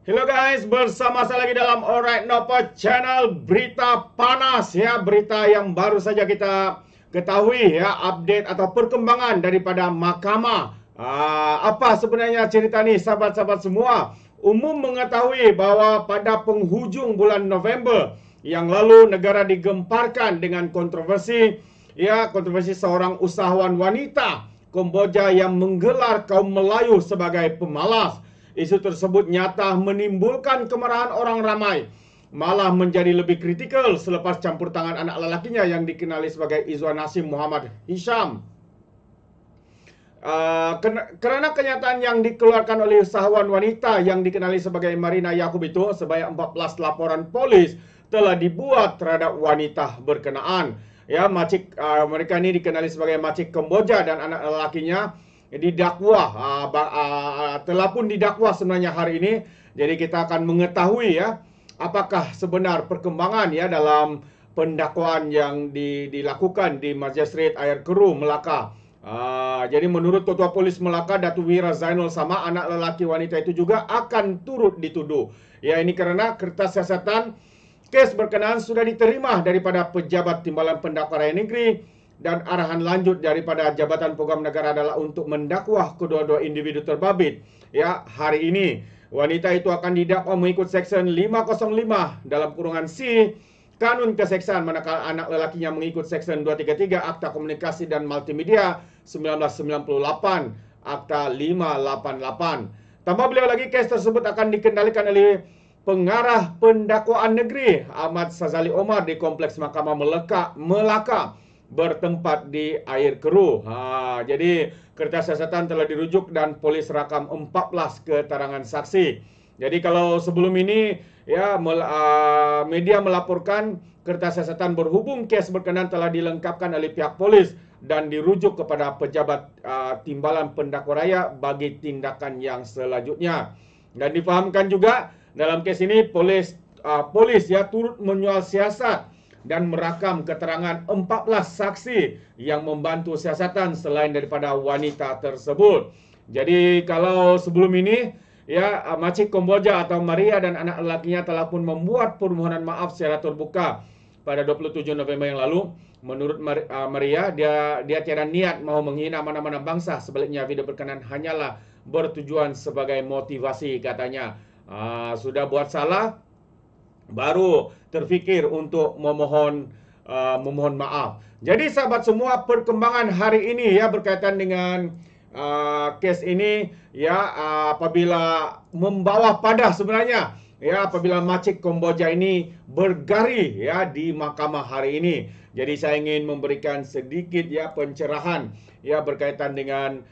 Hello guys, bersama saya lagi dalam Alright Nopo Channel berita panas ya, berita yang baru saja kita ketahui ya, update atau perkembangan daripada mahkamah. Apa sebenarnya cerita ni sahabat-sahabat semua? Umum mengetahui bahwa pada penghujung bulan November yang lalu negara digemparkan dengan kontroversi seorang usahawan wanita Kamboja yang menggelar kaum Melayu sebagai pemalas. Isu tersebut nyata menimbulkan kemarahan orang ramai, malah menjadi lebih kritikal selepas campur tangan anak lelakinya yang dikenali sebagai Izwan Hasim Muhammad Hisham. Kerana kenyataan yang dikeluarkan oleh usahawan wanita yang dikenali sebagai Marina Yaakob itu, sebanyak 14 laporan polis telah dibuat terhadap wanita berkenaan. Ya, mereka ini dikenali sebagai makcik Kamboja dan anak lelakinya didakwa, telah pun didakwa sebenarnya hari ini. Jadi kita akan mengetahui ya, apakah sebenar perkembangan ya dalam pendakwaan yang dilakukan di Magistrate Ayer Keruh, Melaka. Jadi menurut Ketua Polis Melaka, Datuk Wira Zainul Sama, anak lelaki wanita itu juga akan turut dituduh. Ya, ini kerana kertas siasatan kes berkenaan sudah diterima daripada pejabat Timbalan Pendakwa Raya Negeri dan arahan lanjut daripada Jabatan Program Negara adalah untuk mendakwah kedua-dua individu terbabit. Ya, hari ini wanita itu akan didakwa mengikut Seksyen 505 dalam kurungan C Kanun Keseksaan, manakala anak lelakinya mengikut Seksyen 233 Akta Komunikasi dan Multimedia 1998, Akta 588. Tambah beliau lagi, kes tersebut akan dikendalikan oleh Pengarah Pendakwaan Negeri Ahmad Sazali Omar di Kompleks Mahkamah Melaka bertempat di Ayer Keruh. Jadi kertas siasatan telah dirujuk dan polis rakam 14 keterangan saksi. Jadi kalau sebelum ini ya media melaporkan kertas siasatan berhubung kes berkenaan telah dilengkapkan oleh pihak polis dan dirujuk kepada pejabat Timbalan Pendakwa Raya bagi tindakan yang selanjutnya. Dan difahamkan juga dalam kes ini polis ya turut menyoal siasat dan merakam keterangan 14 saksi yang membantu siasatan selain daripada wanita tersebut. Jadi kalau sebelum ini ya makcik Kamboja atau Maria dan anak lelakinya telah pun membuat permohonan maaf secara terbuka pada 27 November yang lalu. Menurut Maria, dia tiada niat mahu menghina mana-mana bangsa. Sebaliknya, video berkenan hanyalah bertujuan sebagai motivasi, katanya. Sudah buat salah, baru terfikir untuk memohon maaf. Jadi sahabat semua, perkembangan hari ini ya berkaitan dengan kes ini ya, apabila membawa pada sebenarnya ya, apabila makcik Kamboja ini bergari ya di mahkamah hari ini. Jadi saya ingin memberikan sedikit ya pencerahan ya berkaitan dengan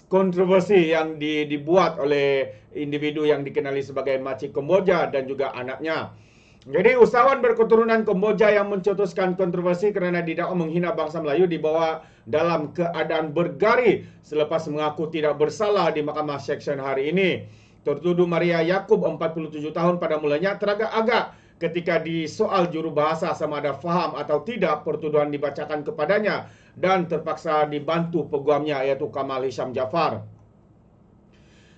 kontroversi yang dibuat oleh individu yang dikenali sebagai makcik Kamboja dan juga anaknya. Jadi usahawan berketurunan Kamboja yang mencetuskan kontroversi kerana didakwa menghina bangsa Melayu dibawa dalam keadaan bergari selepas mengaku tidak bersalah di Mahkamah Seksyen hari ini. Tertuduh Maria Yaakob 47 tahun pada mulanya teragak-agak ketika disoal jurubahasa sama ada faham atau tidak pertuduhan dibacakan kepadanya dan terpaksa dibantu peguamnya iaitu Kamal Hisham Jafar.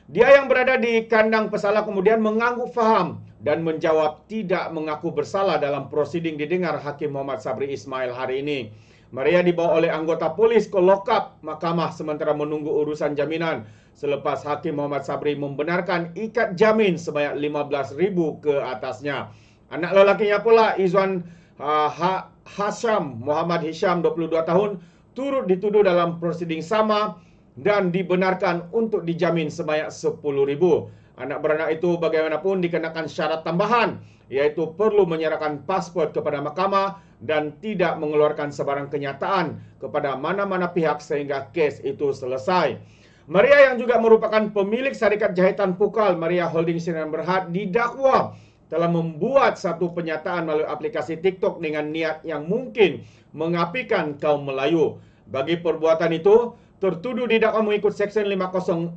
Dia yang berada di kandang pesalah kemudian mengangguk faham dan menjawab tidak mengaku bersalah dalam prosiding didengar Hakim Muhammad Sabri Ismail hari ini. Maria dibawa oleh anggota polis ke lokap mahkamah sementara menunggu urusan jaminan selepas Hakim Muhammad Sabri membenarkan ikat jamin sebanyak 15,000 ke atasnya. Anak lelakinya pula Izwan Hasham Muhammad Hisham 22 tahun turut dituduh dalam prosiding sama dan dibenarkan untuk dijamin sebanyak 10,000. Anak beranak itu bagaimanapun dikenakan syarat tambahan, yaitu perlu menyerahkan pasport kepada mahkamah dan tidak mengeluarkan sebarang kenyataan kepada mana-mana pihak sehingga kes itu selesai. Maria yang juga merupakan pemilik syarikat jahitan Pukal Maria Holding Sdn Berhad didakwa telah membuat satu penyataan melalui aplikasi TikTok dengan niat yang mungkin mengapikan kaum Melayu. Bagi perbuatan itu, tertuduh didakwa mengikut Seksyen 506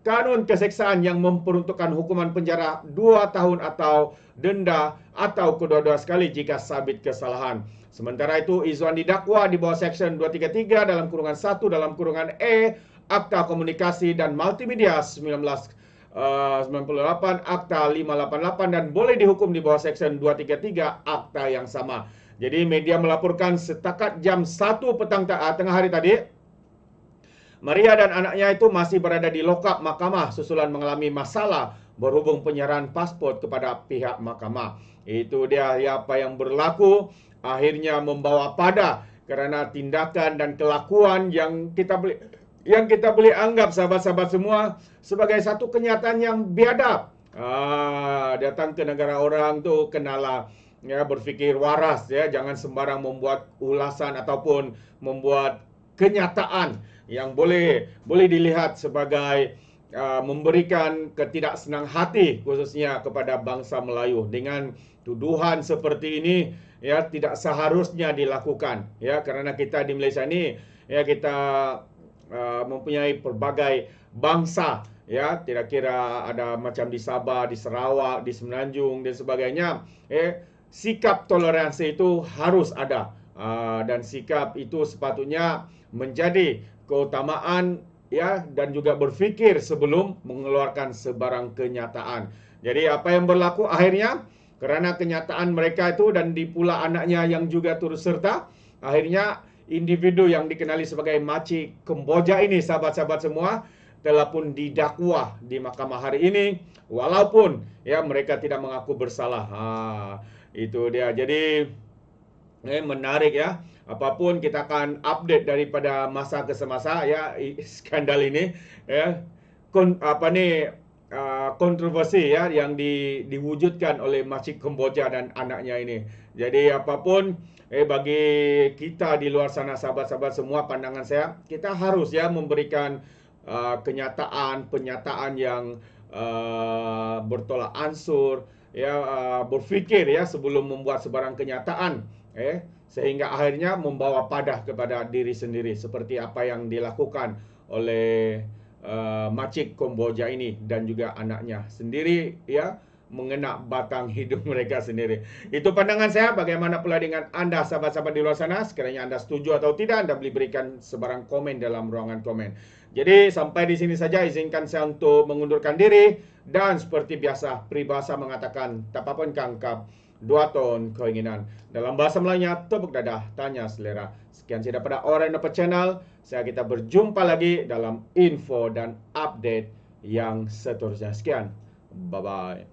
Kanun Keseksaan yang memperuntukkan hukuman penjara 2 tahun atau denda atau kedua-dua sekali jika sabit kesalahan. Sementara itu, Izwan didakwa di bawah Seksyen 233 dalam kurungan 1 dalam kurungan E Akta Komunikasi dan Multimedia 98 Akta 588 dan boleh dihukum di bawah Seksyen 233 Akta yang sama. Jadi media melaporkan setakat jam 1 petang tengah hari tadi, Maria dan anaknya itu masih berada di lokap mahkamah susulan mengalami masalah berhubung penyerahan pasport kepada pihak mahkamah. Itu dia apa yang berlaku, akhirnya membawa pada kerana tindakan dan kelakuan yang kita boleh anggap sahabat-sahabat semua sebagai satu kenyataan yang biadab. Datang ke negara orang tu kenalah ya, berfikir waras ya, jangan sembarang membuat ulasan ataupun membuat kenyataan yang boleh dilihat sebagai memberikan ketidaksenang hati khususnya kepada bangsa Melayu. Dengan tuduhan seperti ini ya, tidak seharusnya dilakukan ya, kerana kita di Malaysia ni ya, kita mempunyai pelbagai bangsa ya, tidak kira ada macam di Sabah, di Sarawak, di Semenanjung dan sebagainya. Sikap toleransi itu harus ada, dan sikap itu sepatutnya menjadi keutamaan ya, dan juga berfikir sebelum mengeluarkan sebarang kenyataan. Jadi apa yang berlaku akhirnya kerana kenyataan mereka itu dan di pula anaknya yang juga turut serta, akhirnya individu yang dikenali sebagai Makcik Kemboja ini, sahabat-sahabat semua, telah pun didakwa di mahkamah hari ini walaupun ya mereka tidak mengaku bersalah. Itu dia. Jadi menarik ya. Apapun kita akan update daripada masa ke semasa ya, skandal ini ya, kontroversi ya yang diwujudkan oleh Makcik Kemboja dan anaknya ini. Jadi apapun bagi kita di luar sana, sahabat-sahabat semua, pandangan saya, kita harus ya memberikan pernyataan yang bertolak ansur ya, berfikir ya sebelum membuat sebarang kenyataan sehingga akhirnya membawa padah kepada diri sendiri seperti apa yang dilakukan oleh Makcik Kemboja ini dan juga anaknya sendiri ya, mengena batang hidung mereka sendiri. Itu pandangan saya. Bagaimana pula dengan anda, sahabat-sahabat di luar sana? Sekiranya anda setuju atau tidak, anda boleh berikan sebarang komen dalam ruangan komen. Jadi sampai di sini saja, izinkan saya untuk mengundurkan diri. Dan seperti biasa, peribahasa mengatakan, tak apa pun kangkap, 2 ton keinginan. Dalam bahasa Melayunya, tepuk dadah, tanya selera. Sekian saya daripada Orang Dapat Channel. Kita berjumpa lagi dalam info dan update yang seterusnya. Sekian. Bye-bye.